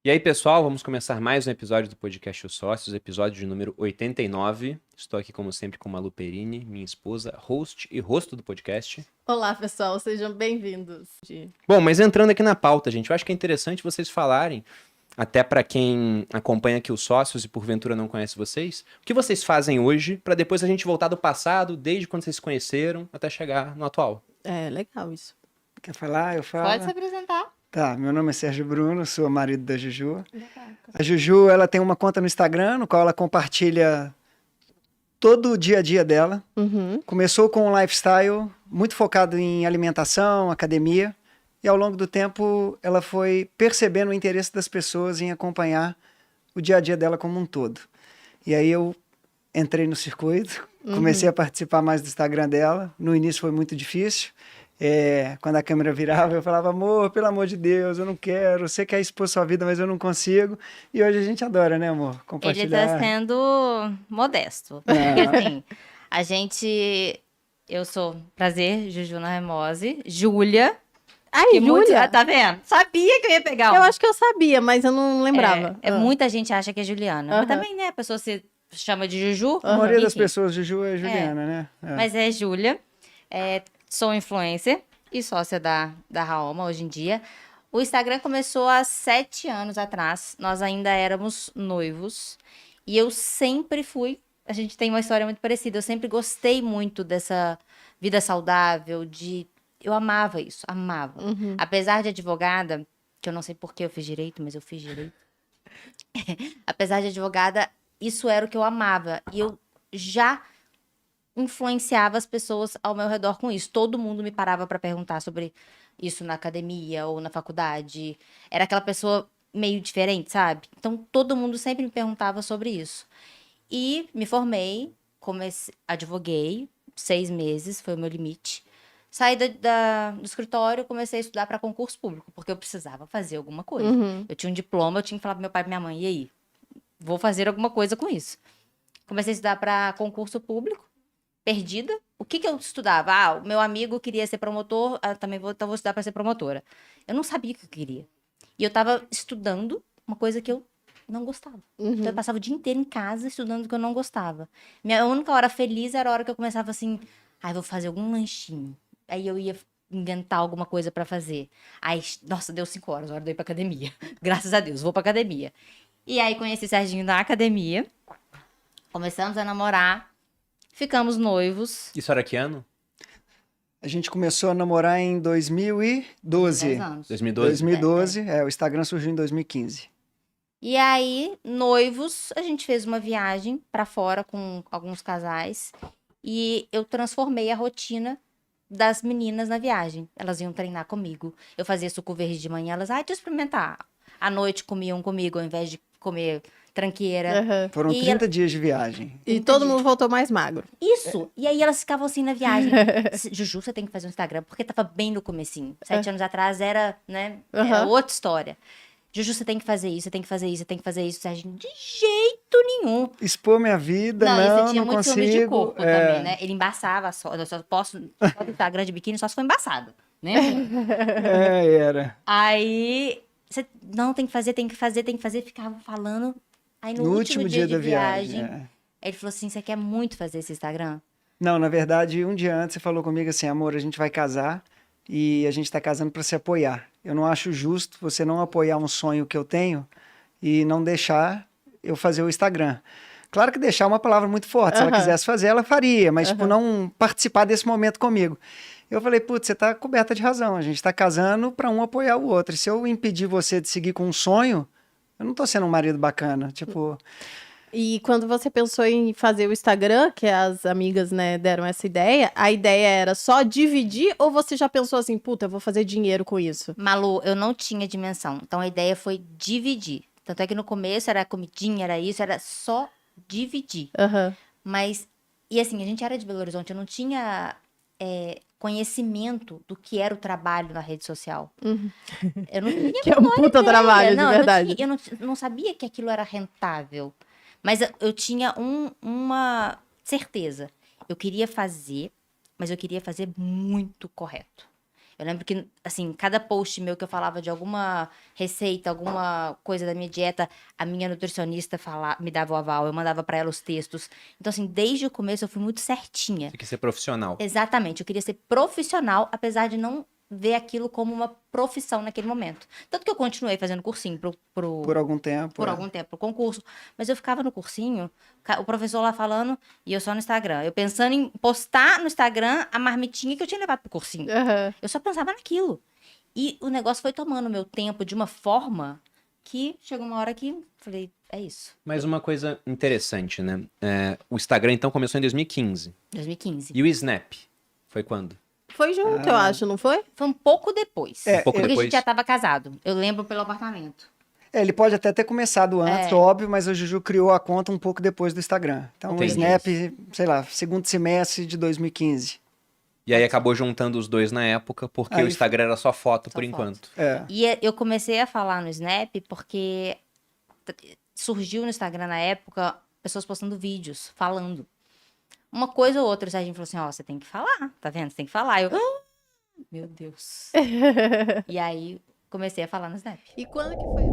E aí, pessoal, vamos começar mais um episódio do podcast Os Sócios, episódio de número 89. Estou aqui, como sempre, com Malu Perini, minha esposa, host e rosto do podcast. Olá, pessoal, sejam bem-vindos. Bom, mas entrando aqui na pauta, gente, eu acho que é interessante vocês falarem, até para quem acompanha aqui os Sócios e porventura não conhece vocês, o que vocês fazem hoje, para depois a gente voltar do passado, desde quando vocês se conheceram, até chegar no atual. É legal isso. Quer falar? Eu falo. Pode se apresentar. Tá, meu nome é Sérgio Bruno, sou marido da Juju. A Juju, ela tem uma conta no Instagram, no qual ela compartilha todo o dia a dia dela. Começou com um lifestyle muito focado em alimentação, academia, e ao longo do tempo ela foi percebendo o interesse das pessoas em acompanhar o dia a dia dela como um todo. E aí eu entrei no circuito, comecei a participar mais do Instagram dela. No início foi muito difícil. Quando a câmera virava, eu falava, amor, pelo amor de Deus, eu não quero, você quer expor sua vida, mas eu não consigo. E hoje a gente adora, né, amor? Compartilhar. Ele tá sendo modesto. Porque assim, eu sou, prazer, Juju na Remose, Júlia. Ai, Júlia? Tá vendo? Sabia que eu ia pegar Eu acho que eu sabia, mas eu não lembrava. Muita gente acha que é Juliana. Mas também, né, a pessoa se chama de Juju. A maioria das Enfim. pessoas, Juju é Juliana, né? Mas é Júlia. Sou influencer e sócia da Raoma hoje em dia. O Instagram começou há 7 anos atrás. Nós ainda éramos noivos. E eu sempre fui... A gente tem uma história muito parecida. Eu sempre gostei muito dessa vida saudável, eu amava isso, amava. Apesar de advogada, que eu não sei por que eu fiz direito, mas eu fiz direito. Apesar de advogada, isso era o que eu amava. E eu já influenciava as pessoas ao meu redor com isso. Todo mundo me parava para perguntar sobre isso na academia ou na faculdade. Era aquela pessoa meio diferente, sabe? Então, todo mundo sempre me perguntava sobre isso. E me formei, advoguei, 6 meses, foi o meu limite. Saí do escritório, comecei a estudar para concurso público, porque eu precisava fazer alguma coisa. Eu tinha um diploma, eu tinha que falar pro meu pai e minha mãe, e aí? Vou fazer alguma coisa com isso. Comecei a estudar para concurso público, perdida. O que eu estudava? O meu amigo queria ser promotor, então vou estudar para ser promotora. Eu não sabia o que eu queria. E eu estava estudando uma coisa que eu não gostava. Então eu passava o dia inteiro em casa estudando o que eu não gostava. Minha única hora feliz era a hora que eu começava assim, vou fazer algum lanchinho. Aí eu ia inventar alguma coisa pra fazer. Aí, nossa, deu 5 horas, hora de eu ir pra academia. Graças a Deus, vou pra academia. E aí conheci o Serginho na academia. Começamos a namorar. Ficamos noivos. Isso era que ano? A gente começou a namorar em 2012. 10 anos. 2012? 2012, o Instagram surgiu em 2015. E aí, noivos, a gente fez uma viagem pra fora com alguns casais. E eu transformei a rotina das meninas na viagem. Elas iam treinar comigo. Eu fazia suco verde de manhã, elas, deixa eu experimentar. À noite comiam comigo, ao invés de comer tranqueira. Foram 30 dias de viagem. E todo mundo voltou mais magro. Isso! E aí elas ficavam assim na viagem. Juju, você tem que fazer um Instagram, porque tava bem no comecinho. 7 anos atrás era, né, era outra história. Juju, você tem que fazer isso, você tem que fazer isso, você tem que fazer isso. Serginho, de jeito nenhum. Expor minha vida, E não você tinha muito consigo. ciúme de corpo também, né? Ele embaçava só. Eu só posto no Instagram de biquíni só se for embaçado, né? Era. Aí, você, não, tem que fazer, tem que fazer, tem que fazer. Ficava falando. Aí no último dia de da viagem, ele falou assim, você quer muito fazer esse Instagram? Não, na verdade, um dia antes você falou comigo assim, amor, a gente vai casar e a gente tá casando para se apoiar. Eu não acho justo você não apoiar um sonho que eu tenho e não deixar eu fazer o Instagram. Claro que deixar é uma palavra muito forte. Se ela quisesse fazer, ela faria, mas tipo, não participar desse momento comigo. Eu falei, putz, você tá coberta de razão. A gente tá casando para um apoiar o outro. E se eu impedir você de seguir com um sonho, eu não tô sendo um marido bacana. Tipo... E quando você pensou em fazer o Instagram, que as amigas, né, deram essa ideia, a ideia era só dividir ou você já pensou assim, puta, eu vou fazer dinheiro com isso? Malu, eu não tinha dimensão. Então a ideia foi dividir. Tanto é que no começo era comidinha, era isso, era só dividir. Mas, e assim, a gente era de Belo Horizonte, eu não tinha conhecimento do que era o trabalho na rede social. Eu não tinha Que é um puta trabalho, de verdade. Eu não sabia que aquilo era rentável. Mas eu tinha uma certeza. Eu queria fazer, mas eu queria fazer muito correto. Eu lembro que, assim, cada post meu que eu falava de alguma receita, alguma coisa da minha dieta, a minha nutricionista me dava o aval, eu mandava pra ela os textos. Então, assim, desde o começo eu fui muito certinha. Você quer ser profissional. Exatamente, eu queria ser profissional, apesar de não ver aquilo como uma profissão naquele momento. Tanto que eu continuei fazendo cursinho Por algum tempo. por algum tempo, pro concurso. Mas eu ficava no cursinho, o professor lá falando, e eu só no Instagram. Eu pensando em postar no Instagram a marmitinha que eu tinha levado pro cursinho. Uhum. Eu só pensava naquilo. E o negócio foi tomando meu tempo de uma forma que chegou uma hora que falei, é isso. Mas uma coisa interessante, né? O Instagram, então, começou em 2015. 2015. E o Snap? Foi quando? Foi junto, eu acho, não foi? Foi um pouco depois. É, Um pouco Porque a depois. gente já tava casado. Eu lembro pelo apartamento. Ele pode até ter começado antes, óbvio, mas a Juju criou a conta um pouco depois do Instagram. Então, Entendi. o Snap, sei lá, segundo semestre de 2015. E aí acabou juntando os dois na época, porque Aí o Instagram era só foto Só por foto. enquanto. É. E eu comecei a falar no Snap porque surgiu no Instagram na época pessoas postando vídeos, falando. Uma coisa ou outra, o Serginho falou assim, ó, você tem que falar, tá vendo? Você tem que falar. Eu, meu Deus. E aí, comecei a falar no Snap. E quando que foi?